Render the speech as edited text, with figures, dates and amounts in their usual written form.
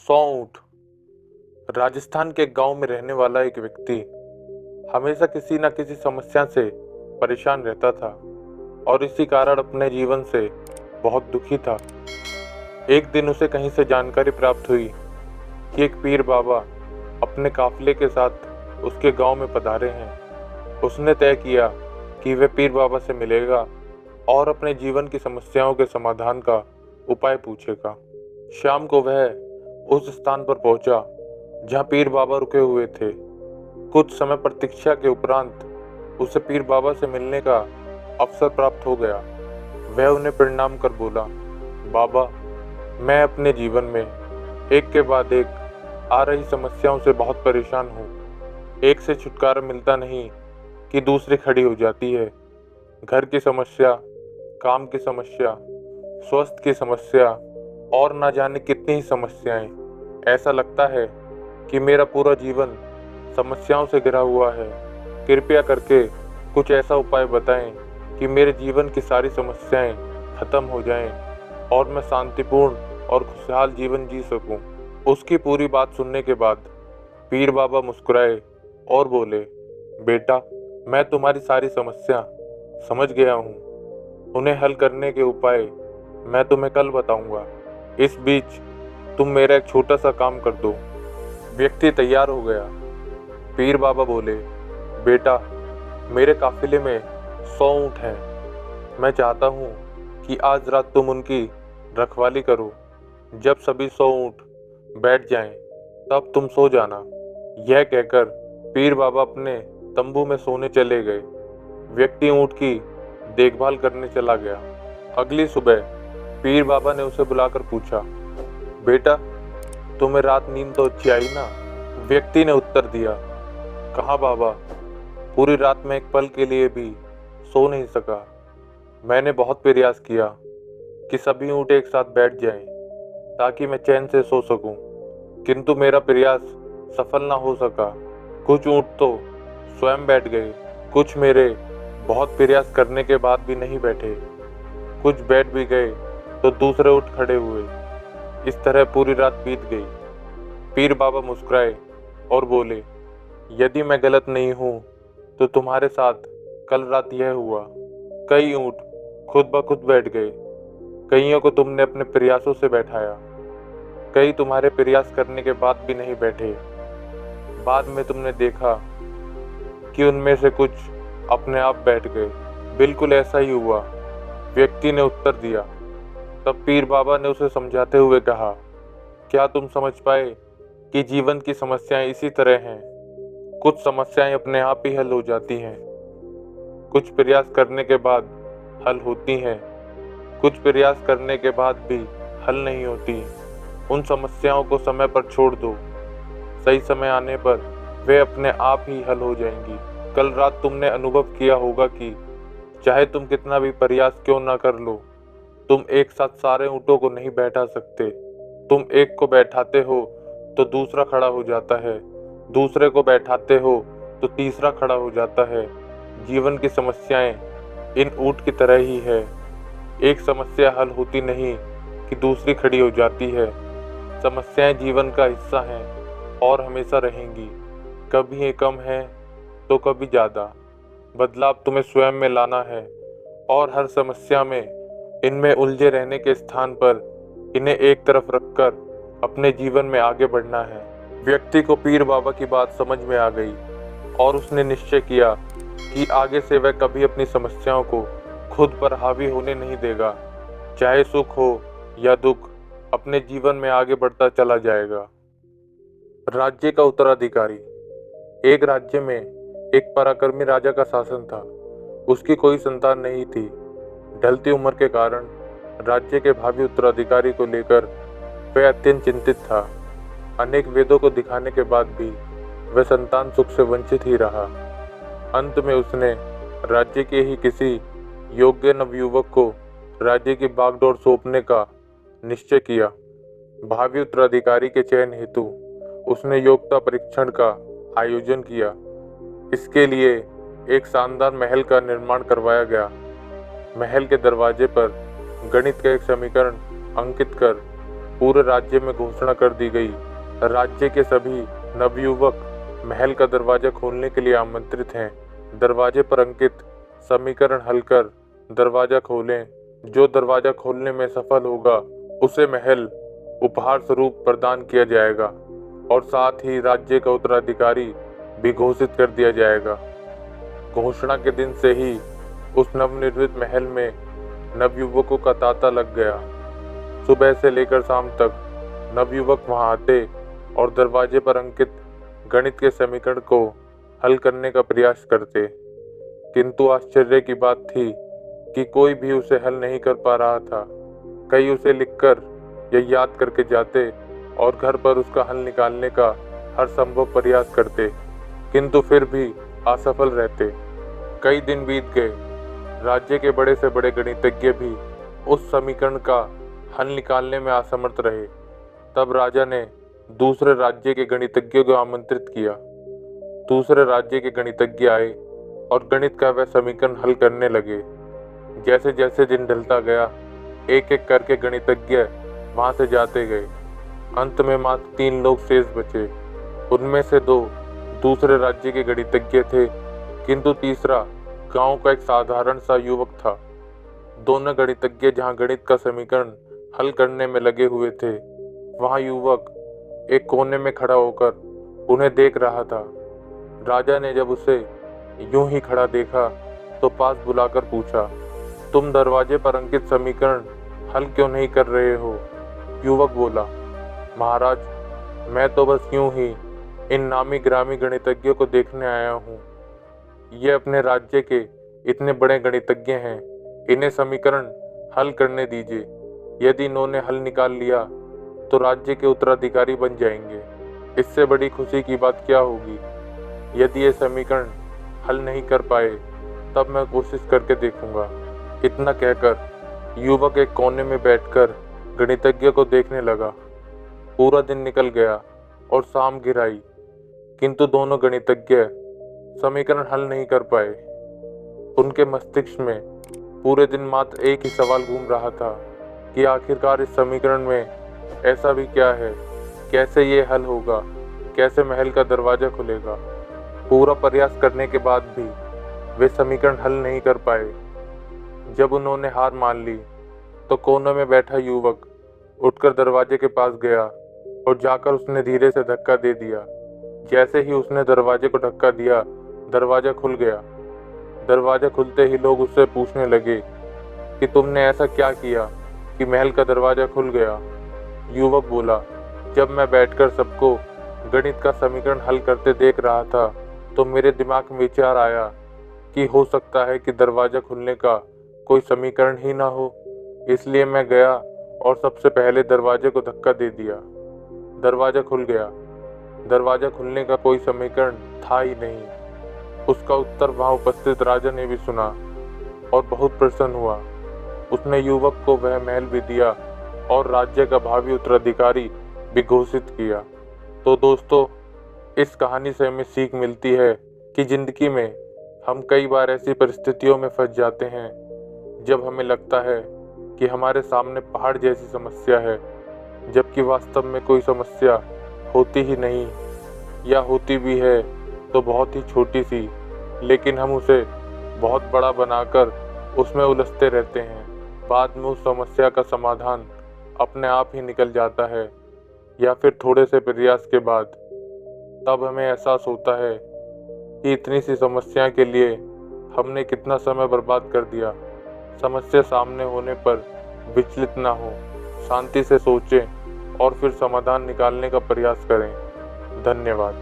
100 ऊँट। राजस्थान के गांव में रहने वाला एक व्यक्ति हमेशा किसी न किसी समस्या से परेशान रहता था और इसी कारण अपने जीवन से बहुत दुखी था। एक दिन उसे कहीं से जानकारी प्राप्त हुई कि एक पीर बाबा अपने काफिले के साथ उसके गांव में पधारे हैं। उसने तय किया कि वह पीर बाबा से मिलेगा और अपने जीवन की समस्याओं के समाधान का उपाय पूछेगा। शाम को वह उस स्थान पर पहुंचा जहां पीर बाबा रुके हुए थे। कुछ समय प्रतीक्षा के उपरांत उसे पीर बाबा से मिलने का अवसर प्राप्त हो गया। वह उन्हें प्रणाम कर बोला, बाबा, मैं अपने जीवन में एक के बाद एक आ रही समस्याओं से बहुत परेशान हूँ। एक से छुटकारा मिलता नहीं कि दूसरी खड़ी हो जाती है। घर की समस्या, काम की समस्या, स्वास्थ्य की समस्या और ना जाने कितनी ही समस्याएं। ऐसा लगता है कि मेरा पूरा जीवन समस्याओं से घिरा हुआ है। कृपया करके कुछ ऐसा उपाय बताएं कि मेरे जीवन की सारी समस्याएं खत्म हो जाएं और मैं शांतिपूर्ण और खुशहाल जीवन जी सकूं। उसकी पूरी बात सुनने के बाद पीर बाबा मुस्कुराए और बोले, बेटा, मैं तुम्हारी सारी समस्या समझ गया हूँ। उन्हें हल करने के उपाय मैं तुम्हें कल बताऊंगा। इस बीच तुम मेरा एक छोटा सा काम कर दो। व्यक्ति तैयार हो गया। पीर बाबा बोले, बेटा, मेरे काफिले में 100 ऊँट हैं। मैं चाहता हूँ कि आज रात तुम उनकी रखवाली करो। जब सभी 100 ऊँट बैठ जाएं, तब तुम सो जाना। यह कहकर पीर बाबा अपने तंबू में सोने चले गए। व्यक्ति ऊँट की देखभाल करने चला गया। अगली सुबह पीर बाबा ने उसे बुलाकर पूछा, बेटा, तुम्हें रात नींद तो अच्छी आई ना? व्यक्ति ने उत्तर दिया, कहाँ बाबा, पूरी रात में एक पल के लिए भी सो नहीं सका। मैंने बहुत प्रयास किया कि सभी ऊँट एक साथ बैठ जाएं ताकि मैं चैन से सो सकूं, किंतु मेरा प्रयास सफल ना हो सका। कुछ ऊँट तो स्वयं बैठ गए, कुछ मेरे बहुत प्रयास करने के बाद भी नहीं बैठे। कुछ बैठ भी गए तो दूसरे ऊँट खड़े हुए। इस तरह पूरी रात बीत गई। पीर बाबा मुस्कुराए और बोले, यदि मैं गलत नहीं हूँ तो तुम्हारे साथ कल रात यह हुआ। कई ऊँट खुद ब खुद बैठ गए। कईयों को तुमने अपने प्रयासों से बैठाया। कई तुम्हारे प्रयास करने के बाद भी नहीं बैठे। बाद में तुमने देखा कि उनमें से कुछ अपने आप बैठ गए। बिल्कुल ऐसा ही हुआ, व्यक्ति ने उत्तर दिया। तब पीर बाबा ने उसे समझाते हुए कहा, क्या तुम समझ पाए कि जीवन की समस्याएं इसी तरह हैं? कुछ समस्याएं अपने आप ही हल हो जाती हैं, कुछ प्रयास करने के बाद हल होती हैं, कुछ प्रयास करने के बाद भी हल नहीं होती। उन समस्याओं को समय पर छोड़ दो। सही समय आने पर वे अपने आप ही हल हो जाएंगी। कल रात तुमने अनुभव किया होगा कि चाहे तुम कितना भी प्रयास क्यों ना कर लो, तुम एक साथ सारे ऊँटों को नहीं बैठा सकते। तुम एक को बैठाते हो तो दूसरा खड़ा हो जाता है, दूसरे को बैठाते हो तो तीसरा खड़ा हो जाता है। जीवन की समस्याएं इन ऊँट की तरह ही है। एक समस्या हल होती नहीं कि दूसरी खड़ी हो जाती है। समस्याएं जीवन का हिस्सा हैं और हमेशा रहेंगी। कभी ये कम है तो कभी ज़्यादा। बदलाव तुम्हें स्वयं में लाना है और हर समस्या में इनमें उलझे रहने के स्थान पर इन्हें एक तरफ रखकर अपने जीवन में आगे बढ़ना है। व्यक्ति को पीर बाबा की बात समझ में आ गई और उसने निश्चय किया कि आगे से वह कभी अपनी समस्याओं को खुद पर हावी होने नहीं देगा। चाहे सुख हो या दुख, अपने जीवन में आगे बढ़ता चला जाएगा। राज्य का उत्तराधिकारी। एक राज्य में एक पराक्रमी राजा का शासन था। उसकी कोई संतान नहीं थी। ढलती उम्र के कारण राज्य के भावी उत्तराधिकारी को लेकर वह अत्यंत चिंतित था। अनेक वेदों को दिखाने के बाद भी वह संतान सुख से वंचित ही रहा। अंत में उसने राज्य के ही किसी योग्य नवयुवक को राज्य की बागडोर सौंपने का निश्चय किया। भावी उत्तराधिकारी के चयन हेतु उसने योग्यता परीक्षण का आयोजन किया। इसके लिए एक शानदार महल का निर्माण करवाया गया। महल के दरवाजे पर गणित का एक समीकरण अंकित कर पूरे राज्य में घोषणा कर दी गई। राज्य के सभी नवयुवक महल का दरवाजा खोलने के लिए आमंत्रित हैं। दरवाजे पर अंकित समीकरण हल कर दरवाजा खोलें। जो दरवाजा खोलने में सफल होगा उसे महल उपहार स्वरूप प्रदान किया जाएगा और साथ ही राज्य का उत्तराधिकारी भी घोषित कर दिया जाएगा। घोषणा के दिन से ही उस नवनिर्मित महल में नवयुवकों का तांता लग गया। सुबह से लेकर शाम तक नवयुवक वहां आते और दरवाजे पर अंकित गणित के समीकरण को हल करने का प्रयास करते, किंतु आश्चर्य की बात थी कि कोई भी उसे हल नहीं कर पा रहा था। कई उसे लिखकर या याद करके जाते और घर पर उसका हल निकालने का हर संभव प्रयास करते, किंतु फिर भी असफल रहते। कई दिन बीत गए। राज्य के बड़े से बड़े गणितज्ञ भी उस समीकरण का हल निकालने में असमर्थ रहे। तब राजा ने दूसरे राज्य के गणितज्ञों को आमंत्रित किया। दूसरे राज्य के गणितज्ञ आए और गणित का वह समीकरण हल करने लगे। जैसे जैसे दिन ढलता गया, एक एक करके गणितज्ञ वहां से जाते गए। अंत में मात्र 3 लोग शेष बचे। उनमें से 2 दूसरे राज्य के गणितज्ञ थे, किंतु तीसरा गांव का एक साधारण सा युवक था। दोनों गणितज्ञ जहां गणित का समीकरण हल करने में लगे हुए थे, वहां युवक एक कोने में खड़ा होकर उन्हें देख रहा था। राजा ने जब उसे यूं ही खड़ा देखा तो पास बुलाकर पूछा, तुम दरवाजे पर अंकित समीकरण हल क्यों नहीं कर रहे हो? युवक बोला, महाराज, मैं तो बस यूं ही इन नामी ग्रामी गणितज्ञों को देखने आया हूँ। ये अपने राज्य के इतने बड़े गणितज्ञ हैं, इन्हें समीकरण हल करने दीजिए। यदि इन्होंने हल निकाल लिया तो राज्य के उत्तराधिकारी बन जाएंगे। इससे बड़ी खुशी की बात क्या होगी? यदि ये समीकरण हल नहीं कर पाए तब मैं कोशिश करके देखूंगा। इतना कहकर युवक एक कोने में बैठकर गणितज्ञ को देखने लगा। पूरा दिन निकल गया और शाम गिर आई, किंतु दोनों गणितज्ञ समीकरण हल नहीं कर पाए। उनके मस्तिष्क में पूरे दिन मात्र एक ही सवाल घूम रहा था कि आखिरकार इस समीकरण में ऐसा भी क्या है, कैसे ये हल होगा, कैसे महल का दरवाजा खुलेगा। पूरा प्रयास करने के बाद भी वे समीकरण हल नहीं कर पाए। जब उन्होंने हार मान ली तो कोने में बैठा युवक उठकर दरवाजे के पास गया और जाकर उसने धीरे से धक्का दे दिया। जैसे ही उसने दरवाजे को धक्का दिया, दरवाजा खुल गया। दरवाजा खुलते ही लोग उससे पूछने लगे कि तुमने ऐसा क्या किया कि महल का दरवाजा खुल गया? युवक बोला, जब मैं बैठकर सबको गणित का समीकरण हल करते देख रहा था तो मेरे दिमाग में विचार आया कि हो सकता है कि दरवाजा खुलने का कोई समीकरण ही ना हो। इसलिए मैं गया और सबसे पहले दरवाजे को धक्का दे दिया। दरवाजा खुल गया। दरवाजा खुलने का कोई समीकरण था ही नहीं। उसका उत्तर वहां उपस्थित राजा ने भी सुना और बहुत प्रसन्न हुआ। उसने युवक को वह महल भी दिया और राज्य का भावी उत्तराधिकारी भी घोषित किया। तो दोस्तों, इस कहानी से हमें सीख मिलती है कि जिंदगी में हम कई बार ऐसी परिस्थितियों में फंस जाते हैं जब हमें लगता है कि हमारे सामने पहाड़ जैसी समस्या है, जबकि वास्तव में कोई समस्या होती ही नहीं, या होती भी है तो बहुत ही छोटी सी, लेकिन हम उसे बहुत बड़ा बनाकर उसमें उलझते रहते हैं। बाद में उस समस्या का समाधान अपने आप ही निकल जाता है, या फिर थोड़े से प्रयास के बाद। तब हमें एहसास होता है कि इतनी सी समस्या के लिए हमने कितना समय बर्बाद कर दिया। समस्या सामने होने पर विचलित ना हो, शांति से सोचें और फिर समाधान निकालने का प्रयास करें। धन्यवाद।